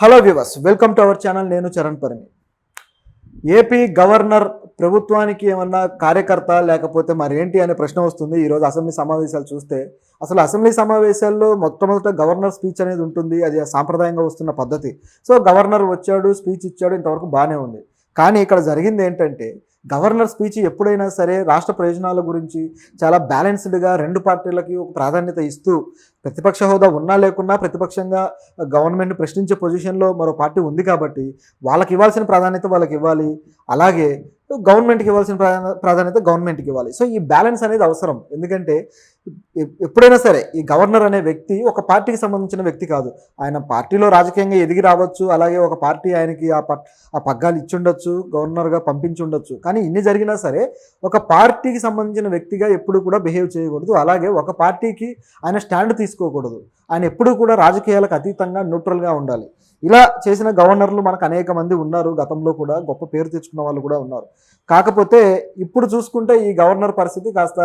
Hello viewers, welcome to our channel. నేను Charan Parimi. AP governor ప్రభుత్వానికి ఏమన్నా కార్యకర్త లేకపోతే మరేంటి అనే ప్రశ్న వస్తుంది. ఈరోజు అసెంబ్లీ సమావేశాలు చూస్తే అసలు అసెంబ్లీ సమావేశాల్లో మొట్టమొదట గవర్నర్ స్పీచ్ అనేది ఉంటుంది. అది సాంప్రదాయంగా వస్తున్న పద్ధతి. సో గవర్నర్ వచ్చాడు, స్పీచ్ ఇచ్చాడు, ఇంతవరకు బాగానే ఉంది. కానీ ఇక్కడ జరిగింది ఏంటంటే, గవర్నర్ స్పీచ్ ఎప్పుడైనా సరే రాష్ట్ర ప్రయోజనాల గురించి చాలా బ్యాలెన్స్డ్గా రెండు పార్టీలకి ఒక ప్రాధాన్యత ఇస్తూ, ప్రతిపక్ష హోదా ఉన్నా లేకున్నా ప్రతిపక్షంగా గవర్నమెంట్ని ప్రశ్నించే పొజిషన్లో మరో పార్టీ ఉంది కాబట్టి వాళ్ళకి ఇవ్వాల్సిన ప్రాధాన్యత వాళ్ళకి ఇవ్వాలి, అలాగే గవర్నమెంట్కి ఇవ్వాల్సిన ప్రాధాన్యత గవర్నమెంట్కి ఇవ్వాలి. సో ఈ బ్యాలెన్స్ అనేది అవసరం. ఎందుకంటే ఎప్పుడైనా సరే ఈ గవర్నర్ అనే వ్యక్తి ఒక పార్టీకి సంబంధించిన వ్యక్తి కాదు. ఆయన పార్టీలో రాజకీయంగా ఎదిగి రావచ్చు, అలాగే ఒక పార్టీ ఆయనకి ఆ పగ్గాలు ఇచ్చుండొచ్చు, గవర్నర్గా పంపించి ఉండొచ్చు. కానీ ఇన్ని జరిగినా సరే ఒక పార్టీకి సంబంధించిన వ్యక్తిగా ఎప్పుడు కూడా బిహేవ్ చేయకూడదు. అలాగే ఒక పార్టీకి ఆయన స్టాండ్ తీసుకోకూడదు. ఆయన ఎప్పుడూ కూడా రాజకీయాలకు అతీతంగా న్యూట్రల్గా ఉండాలి. ఇలా చేసిన గవర్నర్లు మనకు అనేక మంది ఉన్నారు. గతంలో కూడా గొప్ప పేరు తెచ్చుకున్న వాళ్ళు కూడా ఉన్నారు. కాకపోతే ఇప్పుడు చూసుకుంటే ఈ గవర్నర్ పరిస్థితి కాస్త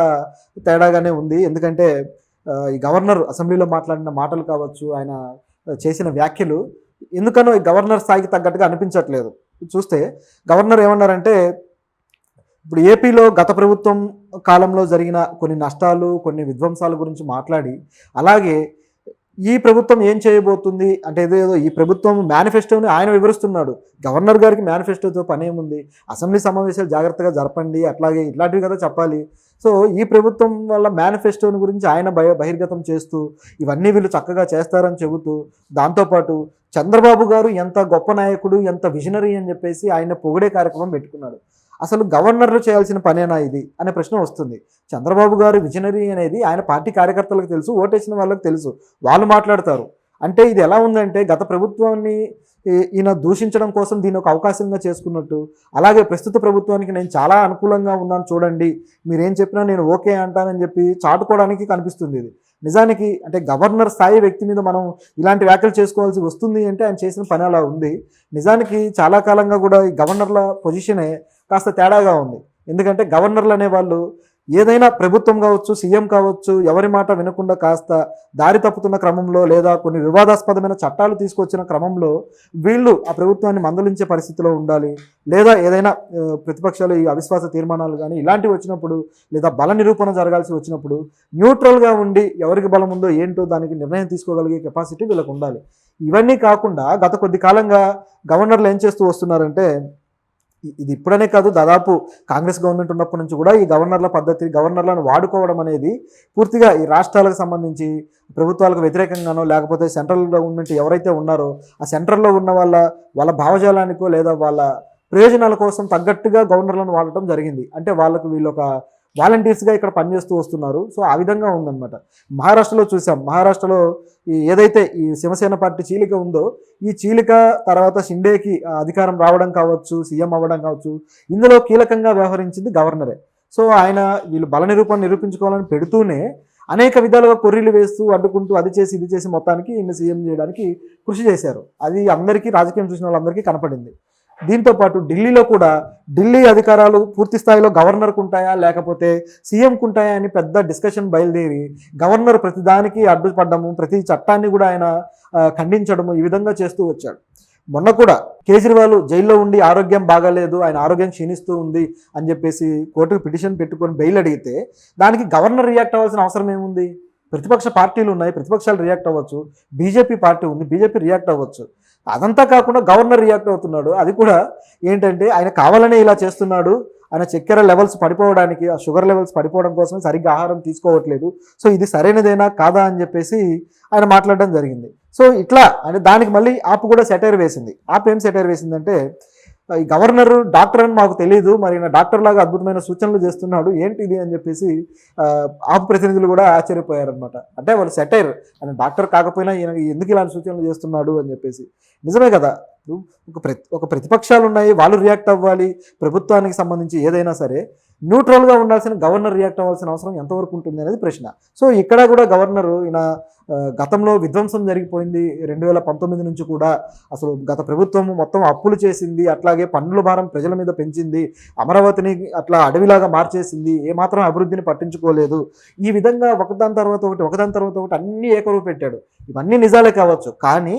తేడాగానే ఉంది. ఎందుకంటే ఈ గవర్నర్ అసెంబ్లీలో మాట్లాడిన మాటలు కావచ్చు, ఆయన చేసిన వ్యాఖ్యలు ఎందుకనో ఈ గవర్నర్ స్థాయికి తగ్గట్టుగా అనిపించట్లేదు. చూస్తే గవర్నర్ ఏమన్నారంటే, ఇప్పుడు ఏపీలో గత ప్రభుత్వం కాలంలో జరిగిన కొన్ని నష్టాలు, కొన్ని విధ్వంసాల గురించి మాట్లాడి, అలాగే ఈ ప్రభుత్వం ఏం చేయబోతుంది అంటే ఏదో ఈ ప్రభుత్వం మేనిఫెస్టోని ఆయన వివరిస్తున్నాడు. గవర్నర్ గారికి మేనిఫెస్టోతో పని ఏముంది? అసెంబ్లీ సమావేశాలు జాగ్రత్తగా జరపండి, అట్లాగే ఇట్లాంటివి కదా చెప్పాలి. సో ఈ ప్రభుత్వం వల్ల మేనిఫెస్టోని గురించి ఆయన బహిర్గతం చేస్తూ ఇవన్నీ వీళ్ళు చక్కగా చేస్తారని చెబుతూ, దాంతోపాటు చంద్రబాబు గారు ఎంత గొప్ప నాయకుడు, ఎంత విజనరీ అని చెప్పేసి ఆయన పొగిడే కార్యక్రమం పెట్టుకున్నాడు. అసలు గవర్నర్లు చేయాల్సిన పనేనా ఇది అనే ప్రశ్న వస్తుంది. చంద్రబాబు గారు విజనరీ అనేది ఆయన పార్టీ కార్యకర్తలకు తెలుసు, ఓటేసిన వాళ్ళకి తెలుసు, వాళ్ళు మాట్లాడతారు. అంటే ఇది ఎలా ఉందంటే, గత ప్రభుత్వాన్ని ఈయన దూషించడం కోసం దీన్ని ఒక అవకాశంగా చేసుకున్నట్టు, అలాగే ప్రస్తుత ప్రభుత్వానికి నేను చాలా అనుకూలంగా ఉన్నాను చూడండి, మీరేం చెప్పినా నేను ఓకే అంటానని చెప్పి చాటుకోవడానికి కనిపిస్తుంది. ఇది నిజానికి అంటే గవర్నర్ స్థాయి వ్యక్తి మీద మనం ఇలాంటి వ్యాఖ్యలు చేసుకోవాల్సి వస్తుంది అంటే ఆయన చేసిన పని అలా ఉంది. నిజానికి చాలా కాలంగా కూడా ఈ గవర్నర్ల పొజిషనే కాస్త తేడాగా ఉంది. ఎందుకంటే గవర్నర్లు అనేవాళ్ళు ఏదైనా ప్రభుత్వం కావచ్చు, సీఎం కావచ్చు, ఎవరి మాట వినకుండా కాస్త దారి తప్పుతున్న క్రమంలో లేదా కొన్ని వివాదాస్పదమైన చట్టాలు తీసుకొచ్చిన క్రమంలో వీళ్ళు ఆ ప్రభుత్వాన్ని మందలించే పరిస్థితిలో ఉండాలి. లేదా ఏదైనా ప్రతిపక్షాలు ఈ అవిశ్వాస తీర్మానాలు కానీ ఇలాంటివి వచ్చినప్పుడు, లేదా బల నిరూపణ జరగాల్సి వచ్చినప్పుడు న్యూట్రల్గా ఉండి ఎవరికి బలం ఉందో ఏంటో దానికి నిర్ణయం తీసుకోగలిగే కెపాసిటీ వీళ్ళకు ఉండాలి. ఇవన్నీ కాకుండా గత కొద్ది కాలంగా గవర్నర్లు ఏం చేస్తూ వస్తున్నారంటే, ఇది ఇప్పుడనే కాదు, దాదాపు కాంగ్రెస్ గవర్నమెంట్ ఉన్నప్పటి నుంచి కూడా ఈ గవర్నర్ల పద్ధతి, గవర్నర్లను వాడుకోవడం అనేది పూర్తిగా ఈ రాష్ట్రాలకు సంబంధించి ప్రభుత్వాలకు వ్యతిరేకంగానో, లేకపోతే సెంట్రల్ గవర్నమెంట్ ఎవరైతే ఉన్నారో ఆ సెంట్రల్లో ఉన్న వాళ్ళ భావజాలానికో లేదా వాళ్ళ ప్రయోజనాల కోసం తగ్గట్టుగా గవర్నర్లను వాడటం జరిగింది. అంటే వాళ్ళకు వీళ్ళు ఒక వాలంటీర్స్గా ఇక్కడ పనిచేస్తూ వస్తున్నారు. సో ఆ విధంగా ఉందన్నమాట. మహారాష్ట్రలో చూసాం. మహారాష్ట్రలో ఏదైతే ఈ శివసేన పార్టీ చీలిక ఉందో, ఈ చీలిక తర్వాత షిండేకి అధికారం రావడం కావచ్చు, సీఎం అవ్వడం కావచ్చు, ఇందులో కీలకంగా వ్యవహరించింది గవర్నరే. సో ఆయన వీళ్ళు బల నిరూపించుకోవాలని పెడుతూనే అనేక విధాలుగా కొర్రీలు వేస్తూ అడ్డుకుంటూ అది చేసి ఇది చేసి మొత్తానికి ఈయన సీఎం చేయడానికి కృషి చేశారు. అది అందరికీ, రాజకీయం చూసిన వాళ్ళందరికీ కనపడింది. దీంతోపాటు ఢిల్లీలో కూడా ఢిల్లీ అధికారాలు పూర్తి స్థాయిలో గవర్నర్కు ఉంటాయా లేకపోతే సీఎంకు ఉంటాయా అని పెద్ద డిస్కషన్ బయలుదేరి గవర్నర్ ప్రతిదానికి అడ్డుపడ్డము, ప్రతి చట్టాన్ని కూడా ఆయన ఖండించడము, ఈ విధంగా చేస్తూ వచ్చాడు. మొన్న కూడా కేజ్రీవాల్ జైల్లో ఉండి ఆరోగ్యం బాగాలేదు, ఆయన ఆరోగ్యం క్షీణిస్తూ ఉంది అని చెప్పేసి కోర్టుకు పిటిషన్ పెట్టుకొని బెయిల్ అడిగితే దానికి గవర్నర్ రియాక్ట్ అవ్వాల్సిన అవసరం ఏముంది? ప్రతిపక్ష పార్టీలు ఉన్నాయి, ప్రతిపక్షాలు రియాక్ట్ అవ్వచ్చు, బీజేపీ పార్టీ ఉంది, బీజేపీ రియాక్ట్ అవ్వచ్చు. అదంతా కాకుండా గవర్నర్ రియాక్ట్ అవుతున్నాడు. అది కూడా ఏంటంటే ఆయన కావాలనే ఇలా చేస్తున్నాడు, ఆయన చక్కెర లెవెల్స్ పడిపోవడానికి, ఆ షుగర్ లెవెల్స్ పడిపోవడం కోసం సరిగ్గా ఆహారం తీసుకోవట్లేదు, సో ఇది సరైనదేనా కాదా అని చెప్పేసి ఆయన మాట్లాడడం జరిగింది. సో ఇట్లా అంటే దానికి మళ్ళీ ఆపు కూడా సెటైర్ వేసింది. ఆపు ఏం సెటైర్ వేసిందంటే, ఈ గవర్నర్ డాక్టర్ అని మాకు తెలియదు, మరి ఈయన డాక్టర్ లాగా అద్భుతమైన సూచనలు చేస్తున్నాడు ఏంటిది అని చెప్పేసి ఆపు ప్రతినిధులు కూడా ఆశ్చర్యపోయారనమాట. అంటే వాళ్ళు సెటైర్, ఆయన డాక్టర్ కాకపోయినా ఈయన ఎందుకు ఇలాంటి సూచనలు చేస్తున్నాడు అని చెప్పేసి. నిజమే కదా, ఒక ప్రతిపక్షాలు ఉన్నాయి, వాళ్ళు రియాక్ట్ అవ్వాలి. ప్రభుత్వానికి సంబంధించి ఏదైనా సరే న్యూట్రల్గా ఉండాల్సిన గవర్నర్ రియాక్ట్ అవ్వాల్సిన అవసరం ఎంతవరకు ఉంటుంది అనేది ప్రశ్న. సో ఇక్కడ కూడా గవర్నరు ఈయన గతంలో విధ్వంసం జరిగిపోయింది 2019 నుంచి కూడా, అసలు గత ప్రభుత్వం మొత్తం అప్పులు చేసింది, అట్లాగే పన్నుల భారం ప్రజల మీద పెంచింది, అమరావతిని అట్లా అడవిలాగా మార్చేసింది, ఏమాత్రం అభివృద్ధిని పట్టించుకోలేదు, ఈ విధంగా ఒకదాని తర్వాత ఒకటి అన్నీ ఏకరువు పెట్టాడు. ఇవన్నీ నిజాలే కావచ్చు, కానీ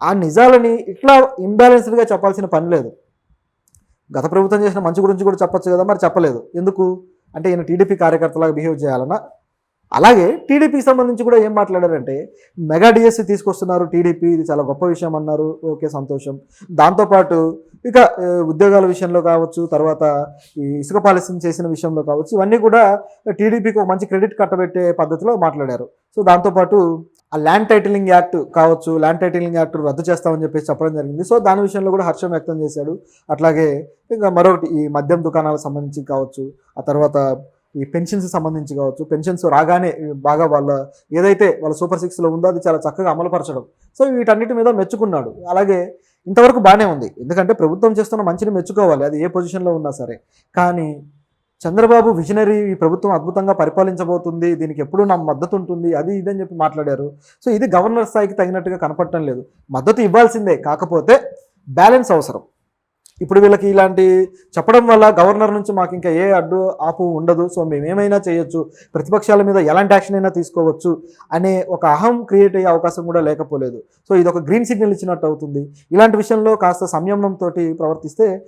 ఆ నిజాలని ఇట్లా ఇంబ్యాలెన్స్డ్గా చెప్పాల్సిన పని లేదు. గత ప్రభుత్వం చేసిన మంచి గురించి కూడా చెప్పొచ్చు కదా, మరి చెప్పలేదు ఎందుకు? అంటే ఈయన టీడీపీ కార్యకర్తలాగా బిహేవ్ చేయాలన్నా? అలాగే టీడీపీకి సంబంధించి కూడా ఏం మాట్లాడారంటే, మెగా డిఎస్సి తీసుకొస్తున్నారు టీడీపీ, ఇది చాలా గొప్ప విషయం అన్నారు. ఓకే, సంతోషం. దాంతోపాటు ఇక ఉద్యోగాల విషయంలో కావచ్చు, తర్వాత ఈ ఇసుక పాలసీని చేసిన విషయంలో కావచ్చు, ఇవన్నీ కూడా టీడీపీకి ఒక మంచి క్రెడిట్ కట్టబెట్టే పద్ధతిలో మాట్లాడారు. సో దాంతోపాటు ఆ ల్యాండ్ టైటిలింగ్ యాక్ట్ కావచ్చు, ల్యాండ్ టైటిలింగ్ యాక్ట్ రద్దు చేస్తామని చెప్పేసి చెప్పడం జరిగింది. సో దాని విషయంలో కూడా హర్షం వ్యక్తం చేశాడు. అట్లాగే ఇంకా మరొకటి ఈ మద్యం దుకాణాలకు సంబంధించి కావచ్చు, ఆ తర్వాత ఈ పెన్షన్స్ సంబంధించి కావచ్చు, పెన్షన్స్ రాగానే బాగా ఏదైతే వాళ్ళ సూపర్ 6లో ఉందో అది చాలా చక్కగా అమలుపరచడం. సో వీటన్నిటి మీద మెచ్చుకున్నాడు. అలాగే ఇంతవరకు బాగానే ఉంది, ఎందుకంటే ప్రభుత్వం చేస్తున్న మంచిని మెచ్చుకోవాలి, అది ఏ పొజిషన్లో ఉన్నా సరే. కానీ చంద్రబాబు విజనరీ, ఈ ప్రభుత్వం అద్భుతంగా పరిపాలించబోతుంది, దీనికి ఎప్పుడూ నా మద్దతు ఉంటుంది, అది ఇదని చెప్పి మాట్లాడారు. సో ఇది గవర్నర్ స్థాయికి తగినట్టుగా కనపడటం లేదు. మద్దతు ఇవ్వాల్సిందే, కాకపోతే బ్యాలెన్స్ అవసరం. ఇప్పుడు వీళ్ళకి ఇలాంటి చెప్పడం వల్ల గవర్నర్ నుంచి మాకు ఇంకా ఏ అడ్డు ఆపు ఉండదు, సో మేమేమైనా చేయొచ్చు, ప్రతిపక్షాల మీద ఎలాంటి యాక్షన్ అయినా తీసుకోవచ్చు అనే ఒక అహం క్రియేట్ అయ్యే అవకాశం కూడా లేకపోలేదు. సో ఇది ఒక గ్రీన్ సిగ్నల్ ఇచ్చినట్టు అవుతుంది. ఇలాంటి విషయంలో కాస్త సంయమనంతో ప్రవర్తిస్తే